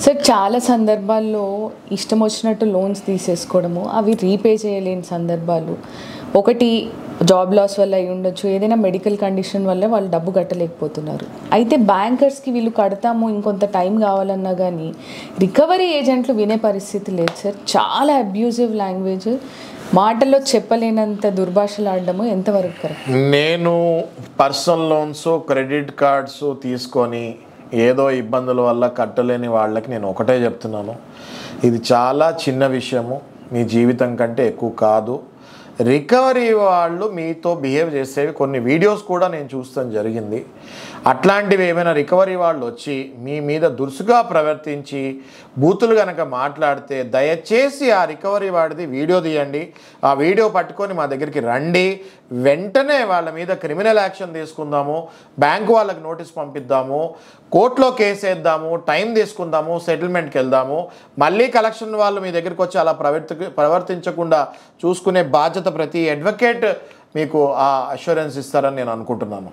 Sir చాలా సందర్భాల్లో ఇష్టం వచ్చినట్టు లోన్స్ తీసేసుకోవడము, అవి రీపే చేయలేని సందర్భాలు, ఒకటి జాబ్ లాస్ వల్ల అయి ఉండొచ్చు, ఏదైనా మెడికల్ కండిషన్ వల్ల వాళ్ళు డబ్బు కట్టలేకపోతున్నారు. అయితే బ్యాంకర్స్కి వీళ్ళు కడతాము ఇంకొంత టైం కావాలన్నా కానీ రికవరీ ఏజెంట్లు వినే పరిస్థితి లేదు సార్. చాలా అబ్యూజివ్ లాంగ్వేజ్, మాటల్లో చెప్పలేనంత దుర్భాషలాడడము ఎంతవరకు కరెక్ట్? నేను పర్సనల్ లోన్స్, క్రెడిట్ కార్డ్స్ తీసుకొని ఏదో ఇబ్బందుల వల్ల కట్టలేని వాళ్ళకి నేను ఒకటే చెప్తున్నాను, ఇది చాలా చిన్న విషయము, మీ జీవితం కంటే ఎక్కువ కాదు. రికవరీ వాళ్ళు మీతో బిహేవ్ చేసేవి కొన్ని వీడియోస్ కూడా నేను చూస్తాం జరిగింది. అట్లాంటివి ఏమైనా రికవరీ వాళ్ళు వచ్చి మీ మీద దురుసుగా ప్రవర్తించి బూతులు కనుక మాట్లాడితే దయచేసి ఆ రికవరీ వాడిది వీడియో తీయండి, ఆ వీడియో పట్టుకొని మా దగ్గరికి రండి, వెంటనే వాళ్ళ మీద క్రిమినల్ యాక్షన్ తీసుకుందాము, బ్యాంకు వాళ్ళకి నోటీస్ పంపిద్దాము, కోర్టులో కేసు వేద్దాము, టైం తీసుకుందాము, సెటిల్మెంట్కి వెళ్దాము. మళ్ళీ కలెక్షన్ వాళ్ళు మీ దగ్గరికి వచ్చి అలా ప్రవర్తించకుండా చూసుకునే బాధ్యత ప్రతి అడ్వకేట్ మీకు ఆ అష్యూరెన్స్ ఇస్తారని నేను అనుకుంటున్నాను.